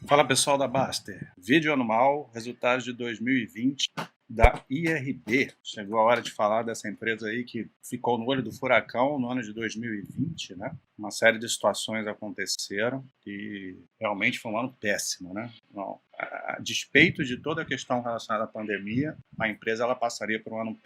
Fala pessoal da Baster, vídeo anual, resultados de 2020 da IRB. Chegou a hora de falar dessa empresa aí que ficou no olho do furacão no ano de 2020, né? Uma série de situações aconteceram e realmente foi um ano péssimo, né? Não, a despeito de toda a questão relacionada à pandemia, a empresa ela passaria por um ano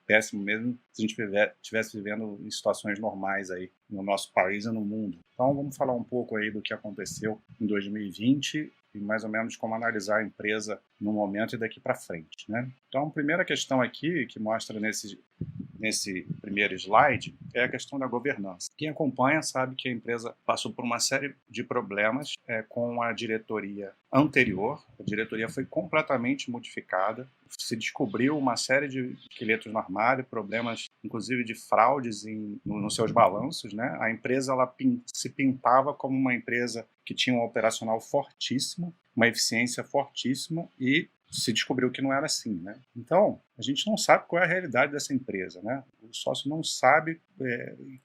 péssimo mesmo se a gente estivesse vivendo em situações normais aí no nosso país e no mundo. Então vamos falar um pouco aí do que aconteceu em 2020 e mais ou menos como analisar a empresa no momento e daqui para frente, né? Então, a primeira questão aqui que mostra nesse primeiro slide é a questão da governança. Quem acompanha sabe que a empresa passou por uma série de problemas com a diretoria anterior. A diretoria foi completamente modificada, se descobriu uma série de esqueletos no armário, problemas inclusive de fraudes nos seus balanços, né? A empresa ela se pintava como uma empresa que tinha um operacional fortíssimo, uma eficiência fortíssima e se descobriu que não era assim, né? Então, a gente não sabe qual é a realidade dessa empresa, né? O sócio não sabe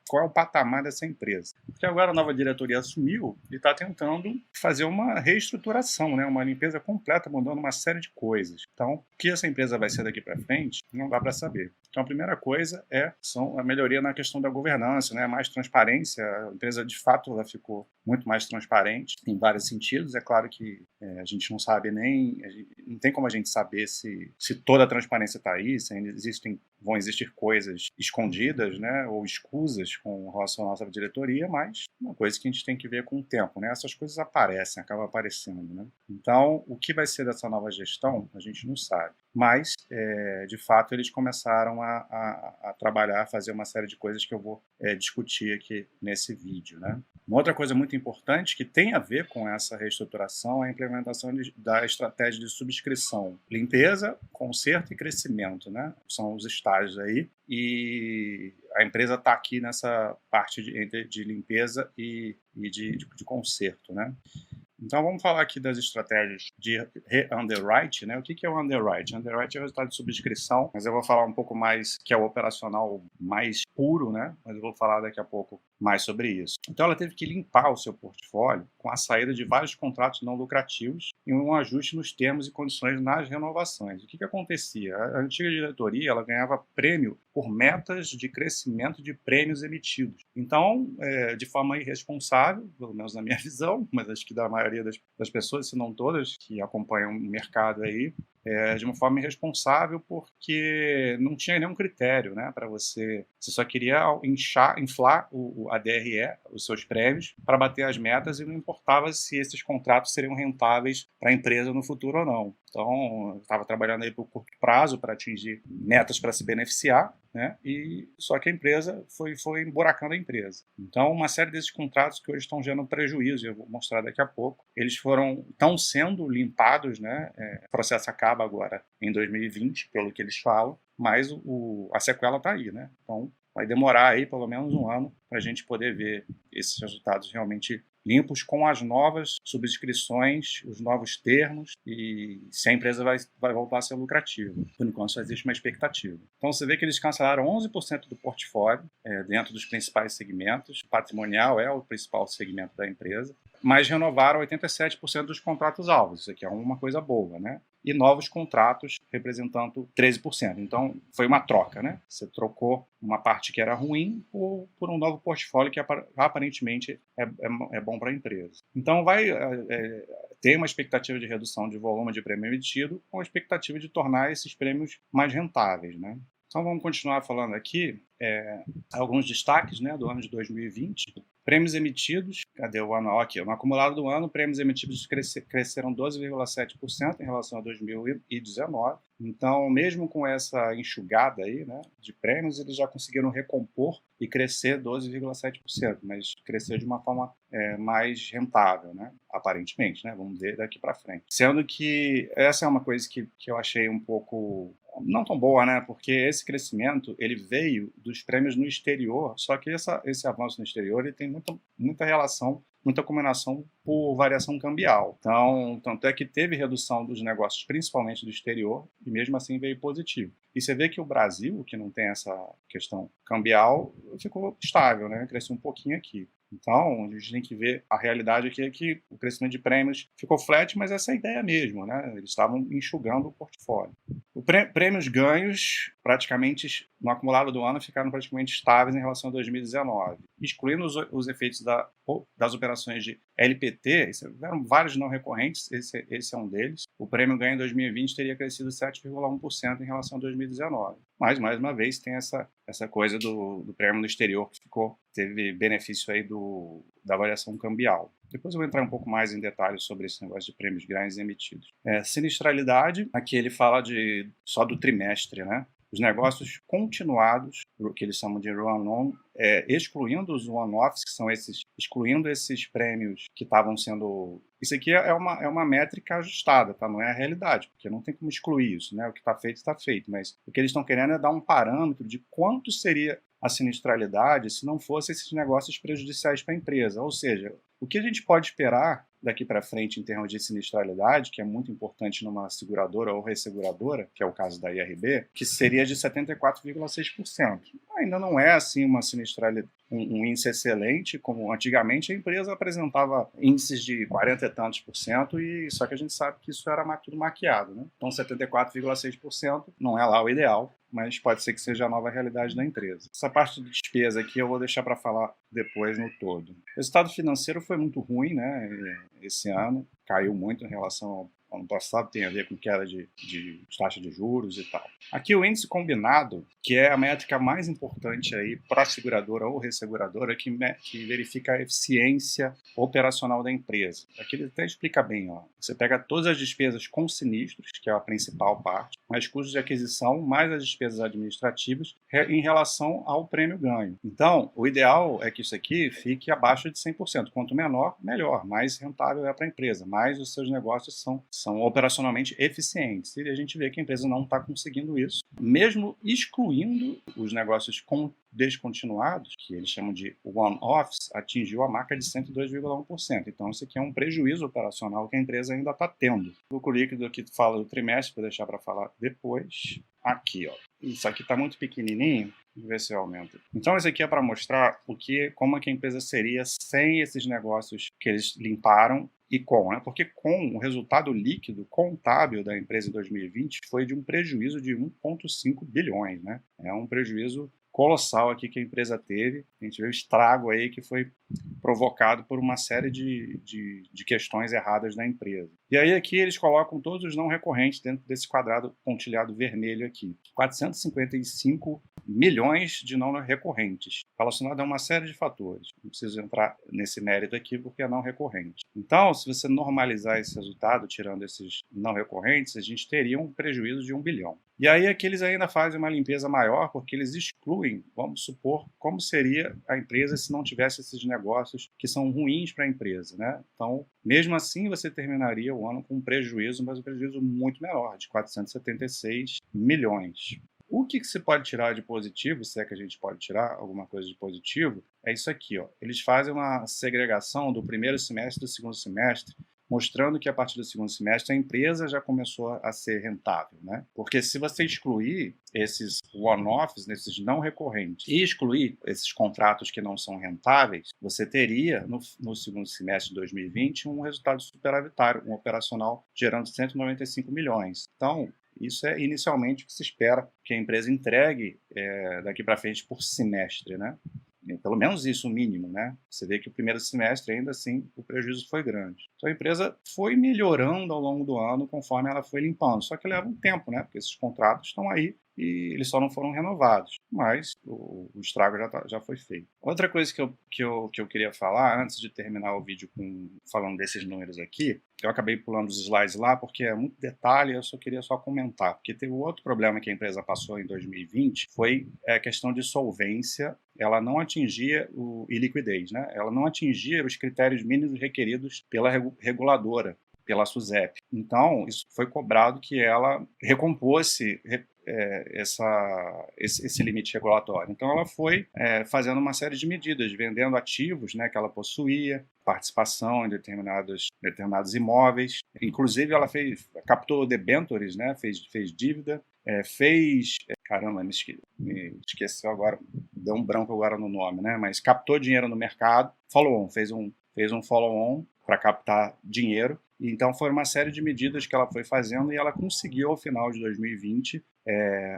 qual é o patamar dessa empresa. Porque agora a nova diretoria assumiu e está tentando fazer uma reestruturação, né? Uma limpeza completa, mudando uma série de coisas. Então, o que essa empresa vai ser daqui para frente, não dá para saber. Então, a primeira coisa são a melhoria na questão da governança, né? Mais transparência. A empresa, de fato, ela ficou muito mais transparente em vários sentidos. É claro que a gente não sabe não tem como a gente saber se toda a transparência está aí, se ainda vão existir coisas escondidas, né, ou escusas com relação à nossa diretoria, mas uma coisa que a gente tem que ver com o tempo, né? Essas coisas acabam aparecendo, né? Então, o que vai ser dessa nova gestão, a gente não sabe. Mas, de fato, eles começaram a trabalhar, a fazer uma série de coisas que eu vou discutir aqui nesse vídeo, né? Uma outra coisa muito importante que tem a ver com essa reestruturação é a implementação da estratégia de subscrição. Limpeza, conserto e crescimento, né? São os estágios aí. E a empresa está aqui nessa parte de limpeza e de conserto, né? Então, vamos falar aqui das estratégias de re-underwrite, né? O que é o underwrite? Underwrite é o resultado de subscrição, mas eu vou falar um pouco mais, que é o operacional mais puro, né? Mas eu vou falar daqui a pouco mais sobre isso. Então, ela teve que limpar o seu portfólio com a saída de vários contratos não lucrativos e um ajuste nos termos e condições nas renovações. O que acontecia? A antiga diretoria ela ganhava prêmio por metas de crescimento de prêmios emitidos. Então, de forma irresponsável, pelo menos na minha visão, mas acho que da maioria das pessoas, se não todas, que acompanham o mercado aí, de uma forma irresponsável, porque não tinha nenhum critério, né, para você só queria inflar a DRE, os seus prémios, para bater as metas e não importava se esses contratos seriam rentáveis para a empresa no futuro ou não. Então, eu estava trabalhando aí por curto prazo para atingir metas para se beneficiar, né? E só que a empresa foi emburacando a empresa. Então, uma série desses contratos que hoje estão gerando prejuízo, eu vou mostrar daqui a pouco, eles estão sendo limpados, né? O processo acaba agora em 2020, pelo que eles falam, mas a sequela está aí, né? Então, vai demorar aí pelo menos um ano para a gente poder ver esses resultados realmente limpos com as novas subscrições, os novos termos e se a empresa vai voltar a ser lucrativa. Por enquanto só existe uma expectativa. Então você vê que eles cancelaram 11% do portfólio dentro dos principais segmentos. O patrimonial é o principal segmento da empresa, mas renovaram 87% dos contratos-alvos. Isso aqui é uma coisa boa, né? E novos contratos representando 13%. Então, foi uma troca, né? Você trocou uma parte que era ruim por um novo portfólio que aparentemente é bom para a empresa. Então, vai ter uma expectativa de redução de volume de prêmio emitido com a expectativa de tornar esses prêmios mais rentáveis, né? Então, vamos continuar falando aqui alguns destaques, né, do ano de 2020. Prêmios emitidos, cadê o ano? Aqui, no acumulado do ano, prêmios emitidos cresceram 12,7% em relação a 2019. Então, mesmo com essa enxugada aí, né, de prêmios, eles já conseguiram recompor e crescer 12,7%, mas crescer de uma forma mais rentável, né, aparentemente, né? Vamos ver daqui para frente. Sendo que essa é uma coisa que eu achei um pouco não tão boa, né? Porque esse crescimento ele veio dos prêmios no exterior, só que esse avanço no exterior ele tem muita relação, muita combinação por variação cambial. Então, tanto é que teve redução dos negócios, principalmente do exterior, e mesmo assim veio positivo. E você vê que o Brasil, que não tem essa questão cambial, ficou estável, né? Cresceu um pouquinho aqui. Então, a gente tem que ver a realidade aqui é que o crescimento de prêmios ficou flat, mas essa é a ideia mesmo, né? Eles estavam enxugando o portfólio. Os prêmios ganhos, praticamente, no acumulado do ano, ficaram praticamente estáveis em relação a 2019. Excluindo os efeitos das operações de LPT, eram vários não recorrentes, esse é um deles. O prêmio ganho em 2020 teria crescido 7,1% em relação a 2019. Mas, mais uma vez, tem essa coisa do prêmio no exterior que teve benefício aí da variação cambial. Depois eu vou entrar um pouco mais em detalhes sobre esse negócio de prêmios ganhos emitidos. Sinistralidade, aqui ele fala só do trimestre, né? Os negócios continuados, o que eles chamam de run-on, excluindo os one-offs, que são excluindo esses prêmios que estavam sendo... Isso aqui é uma métrica ajustada, tá? Não é a realidade, porque não tem como excluir isso, né? O que está feito, mas o que eles estão querendo é dar um parâmetro de quanto seria a sinistralidade se não fossem esses negócios prejudiciais para a empresa. Ou seja, o que a gente pode esperar daqui para frente em termos de sinistralidade, que é muito importante numa seguradora ou resseguradora, que é o caso da IRB, que seria de 74,6%. Ainda não é assim uma sinistralidade, um índice excelente, como antigamente a empresa apresentava índices de 40 e tantos por cento, só que a gente sabe que isso era tudo maquiado, né? Então 74,6% não é lá o ideal, mas pode ser que seja a nova realidade da empresa. Essa parte de despesa aqui eu vou deixar para falar depois no todo. O resultado financeiro foi muito ruim, né? Esse ano caiu muito em relação ao ano passado, tem a ver com queda de taxa de juros e tal. Aqui o índice combinado, que é a métrica mais importante aí para a seguradora ou resseguradora, que verifica a eficiência operacional da empresa. Aqui ele até explica bem, ó. Você pega todas as despesas com sinistros, que é a principal parte, mais custos de aquisição, mais as despesas administrativas em relação ao prêmio ganho. Então, o ideal é que isso aqui fique abaixo de 100%. Quanto menor, melhor. Mais rentável é para a empresa, mais os seus negócios são operacionalmente eficientes. E a gente vê que a empresa não está conseguindo isso, mesmo excluindo os negócios descontinuados, que eles chamam de one-offs, atingiu a marca de 102,1%. Então, isso aqui é um prejuízo operacional que a empresa ainda está tendo. O lucro líquido aqui fala do trimestre, vou deixar para falar depois. Aqui, ó. Isso aqui está muito pequenininho. Vamos ver se aumenta. Então, isso aqui é para mostrar como é que a empresa seria sem esses negócios que eles limparam e né? Porque com o resultado líquido contábil da empresa em 2020 foi de um prejuízo de 1,5 bilhões, né? É um prejuízo colossal aqui que a empresa teve. A gente vê o estrago aí que foi provocado por uma série de questões erradas da empresa. E aí aqui eles colocam todos os não recorrentes dentro desse quadrado pontilhado vermelho aqui. 455 milhões de não recorrentes, relacionado a uma série de fatores. Não preciso entrar nesse mérito aqui porque é não recorrente. Então, se você normalizar esse resultado, tirando esses não recorrentes, a gente teria um prejuízo de 1 bilhão. E aí aqui eles ainda fazem uma limpeza maior porque eles excluem, vamos supor, como seria a empresa se não tivesse esses negócios que são ruins para a empresa, né? Então, mesmo assim, você terminaria o ano com um prejuízo, mas um prejuízo muito menor, de 476 milhões. O que se pode tirar de positivo, se é que a gente pode tirar alguma coisa de positivo, é isso aqui, ó. Eles fazem uma segregação do primeiro semestre e do segundo semestre, mostrando que a partir do segundo semestre a empresa já começou a ser rentável, né? Porque se você excluir esses one-offs, esses não recorrentes, e excluir esses contratos que não são rentáveis, você teria, no segundo semestre de 2020, um resultado superavitário, um operacional gerando 195 milhões. Então, isso é inicialmente o que se espera que a empresa entregue daqui para frente por semestre, né? Pelo menos isso, o mínimo, né? Você vê que o primeiro semestre, ainda assim, o prejuízo foi grande. Então a empresa foi melhorando ao longo do ano conforme ela foi limpando. Só que leva um tempo, né? Porque esses contratos estão aí e eles só não foram renovados. Mas o estrago já foi feito. Outra coisa que eu queria falar, antes de terminar o vídeo falando desses números aqui, eu acabei pulando os slides lá porque é muito detalhe, eu queria comentar. Porque teve outro problema que a empresa passou em 2020, foi a questão de solvência. Ela não atingia e liquidez, né? Ela não atingia os critérios mínimos requeridos pela reguladora, pela SUSEP. Então, isso foi cobrado que ela recompôsse esse limite regulatório. Então, ela foi fazendo uma série de medidas, vendendo ativos, né, que ela possuía, participação em determinados imóveis. Inclusive, ela captou debentures, né, fez dívida caramba, me esqueceu agora, deu um branco agora no nome, né? Mas captou dinheiro no mercado, follow-on, fez um follow-on para captar dinheiro. E então foi uma série de medidas que ela foi fazendo e ela conseguiu, ao final de 2020,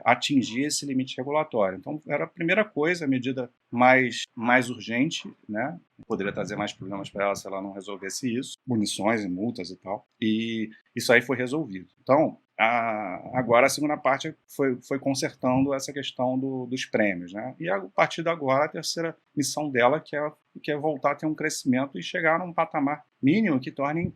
atingir esse limite regulatório. Então, era a primeira coisa, a medida mais urgente, né? Poderia trazer mais problemas para ela se ela não resolvesse isso, punições e multas e tal. E isso aí foi resolvido. Então, agora a segunda parte foi consertando essa questão dos prêmios, né? E a partir de agora, a terceira missão dela, que é voltar a ter um crescimento e chegar num patamar mínimo que torne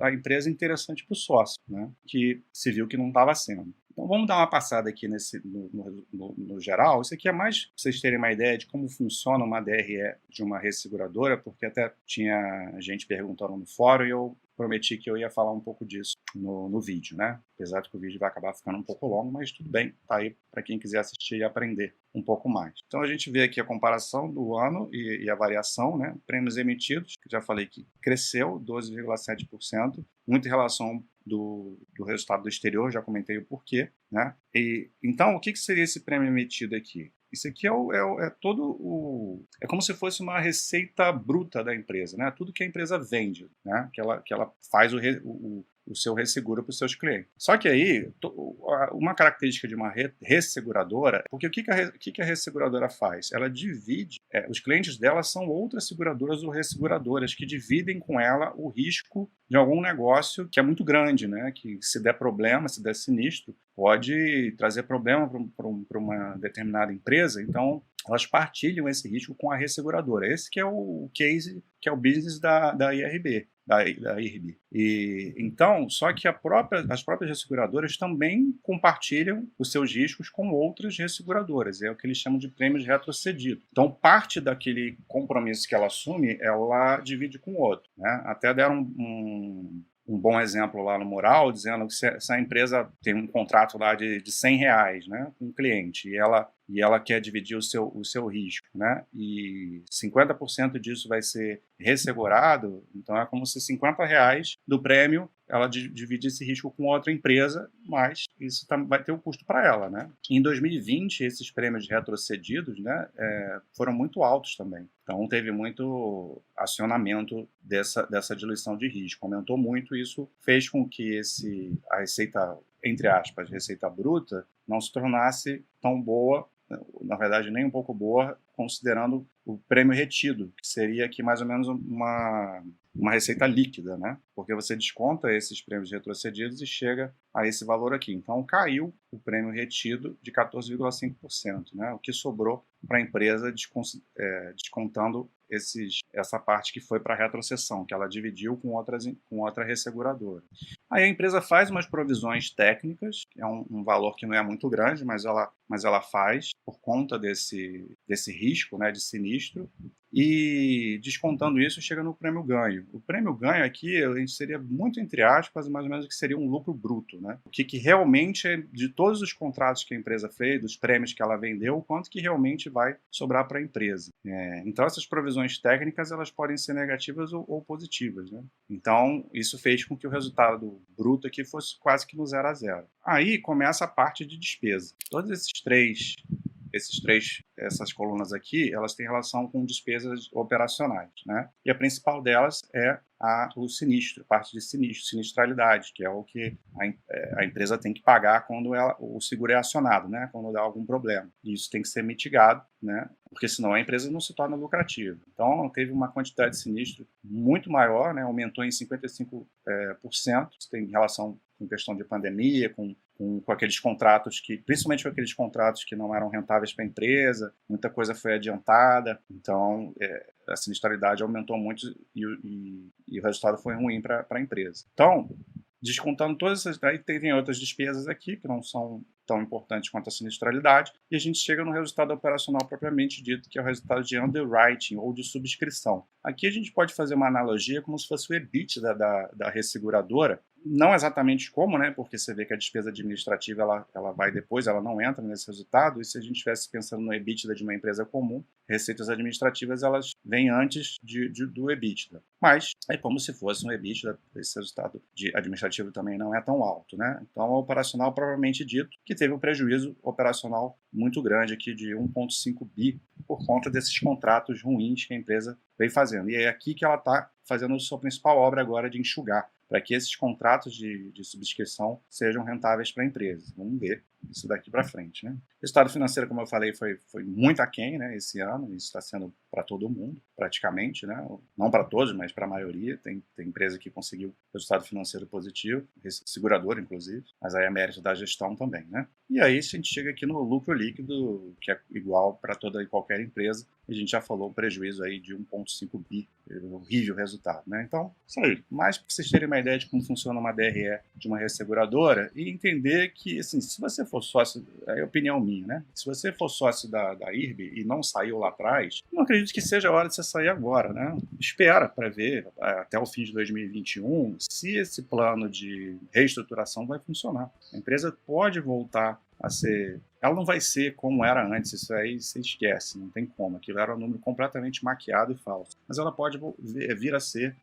a empresa interessante para o sócio, né? Que se viu que não estava sendo. Então vamos dar uma passada aqui no geral. Isso aqui é mais para vocês terem uma ideia de como funciona uma DRE de uma resseguradora, porque até tinha gente perguntando no fórum e eu prometi que eu ia falar um pouco disso no vídeo, né? Apesar de que o vídeo vai acabar ficando um pouco longo, mas tudo bem, tá aí para quem quiser assistir e aprender um pouco mais. Então a gente vê aqui a comparação do ano e a variação, né? Prêmios emitidos, que já falei que cresceu 12,7%, muito em relação do resultado do exterior, já comentei o porquê, né? Então, o que seria esse prêmio emitido aqui? Isso aqui é como se fosse uma receita bruta da empresa, né? Tudo que a empresa vende, né? Que ela faz o seu resseguro para os seus clientes. Só que aí, uma característica de uma resseguradora, porque o que a resseguradora faz? Ela divide, os clientes dela são outras seguradoras ou resseguradoras que dividem com ela o risco de algum negócio que é muito grande, né? Que se der problema, se der sinistro, pode trazer problema para uma determinada empresa. Então, elas partilham esse risco com a resseguradora. Esse que é o case, que é o business da IRB. Da IRB. Então, só que as próprias resseguradoras também compartilham os seus riscos com outras resseguradoras. É o que eles chamam de prêmios retrocedidos. Então, parte daquele compromisso que ela assume, ela divide com o outro, né? Até deram um bom exemplo lá no Mural, dizendo que se a empresa tem um contrato lá de R$100, né, com um cliente, e ela quer dividir o seu risco, né, e 50% disso vai ser ressegurado, então é como se R$50 do prêmio ela divide esse risco com outra empresa, mas isso vai ter um custo para ela, né? Em 2020, esses prêmios retrocedidos, né, foram muito altos também. Então, teve muito acionamento dessa diluição de risco. Aumentou muito, isso fez com que a receita, entre aspas, receita bruta, não se tornasse tão boa, na verdade, nem um pouco boa, considerando o prêmio retido, que seria aqui mais ou menos uma receita líquida, né? Porque você desconta esses prêmios retrocedidos e chega a esse valor aqui. Então, caiu o prêmio retido de 14,5%, né? O que sobrou para a empresa descontando essa parte que foi para a retrocessão, que ela dividiu com outra resseguradora. Aí a empresa faz umas provisões técnicas, que é um valor que não é muito grande, mas ela faz por conta desse risco, né, de sinistro, e descontando isso chega no prêmio ganho. O prêmio ganho aqui a gente seria muito entre aspas, mais ou menos que seria um lucro bruto, né? O que realmente é de todos os contratos que a empresa fez, dos prêmios que ela vendeu, quanto que realmente vai sobrar para a empresa. Então essas provisões técnicas elas podem ser negativas ou positivas, né? Então isso fez com que o resultado bruto aqui fosse quase que no 0 a 0. Aí começa a parte de despesa. Todos essas colunas aqui, elas têm relação com despesas operacionais, né? E a principal delas é o sinistro, parte de sinistralidade, que é o que a empresa tem que pagar quando o seguro é acionado, né? Quando dá algum problema. E isso tem que ser mitigado, né? Porque senão a empresa não se torna lucrativa. Então, teve uma quantidade de sinistro muito maior, né? Aumentou em 55%, isso tem relação com questão de pandemia, com aqueles contratos principalmente com aqueles contratos que não eram rentáveis para a empresa, muita coisa foi adiantada, então a sinistralidade aumentou muito e o resultado foi ruim para a empresa. Então, descontando todas essas, aí tem outras despesas aqui que não são tão importantes quanto a sinistralidade, e a gente chega no resultado operacional propriamente dito, que é o resultado de underwriting ou de subscrição. Aqui a gente pode fazer uma analogia como se fosse o EBITDA da resseguradora, Não exatamente como, né? Porque você vê que a despesa administrativa ela vai depois, ela não entra nesse resultado. E se a gente estivesse pensando no EBITDA de uma empresa comum, receitas administrativas elas vêm antes do EBITDA. Mas é como se fosse um EBITDA, esse resultado administrativo também não é tão alto, né? Então, o operacional provavelmente dito que teve um prejuízo operacional muito grande aqui de 1,5 bi por conta desses contratos ruins que a empresa vem fazendo. E é aqui que ela está fazendo a sua principal obra agora de enxugar, para que esses contratos de subscrição sejam rentáveis para a empresa. Vamos ver isso daqui para frente, né? O resultado financeiro, como eu falei, foi muito aquém, né, esse ano. Isso está sendo para todo mundo, praticamente, né? Não para todos, mas para a maioria. Tem empresa que conseguiu resultado financeiro positivo, seguradora, inclusive, mas aí é mérito da gestão também, né? E aí a gente chega aqui no lucro líquido, que é igual para toda e qualquer empresa. A gente já falou um prejuízo aí de 1,5 bi, horrível resultado, né? Então, isso aí. Mais para vocês terem uma ideia de como funciona uma DRE de uma resseguradora e entender que, assim, se você for sócio, é opinião minha, né? Se você for sócio da IRB e não saiu lá atrás, não acredito que seja a hora de você sair agora, né? Espera para ver até o fim de 2021 se esse plano de reestruturação vai funcionar. A empresa pode voltar a ser... Ela não vai ser como era antes, isso aí você esquece, não tem como. Aquilo era um número completamente maquiado e falso. Mas ela pode vir a ser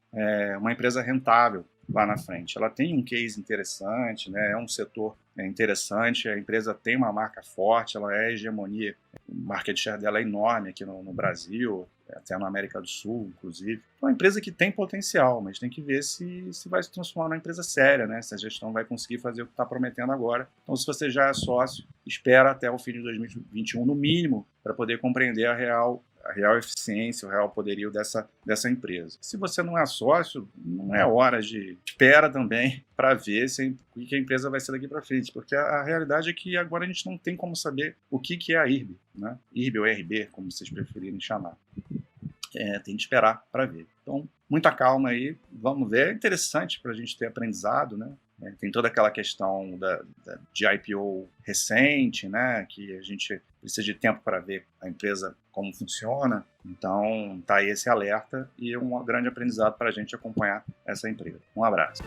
uma empresa rentável lá na frente. Ela tem um case interessante, né? É um setor interessante, a empresa tem uma marca forte, ela é hegemonia, o market share dela é enorme aqui no Brasil, até na América do Sul, inclusive. É uma empresa que tem potencial, mas tem que ver se vai se transformar numa empresa séria, né? Se a gestão vai conseguir fazer o que está prometendo agora. Então, se você já é sócio, espera até o fim de 2021, no mínimo, para poder compreender a real eficiência, o real poderio dessa empresa. Se você não é sócio, não é hora de... Espera também para ver o que a empresa vai ser daqui para frente, porque a realidade é que agora a gente não tem como saber o que é a IRB, né? IRB ou RB, como vocês preferirem chamar. Tem que esperar para ver. Então, muita calma aí, vamos ver. É interessante para a gente ter aprendizado, né? Tem toda aquela questão de IPO recente, né? Que a gente precisa de tempo para ver a empresa como funciona. Então, tá aí esse alerta e um grande aprendizado para a gente acompanhar essa empresa. Um abraço.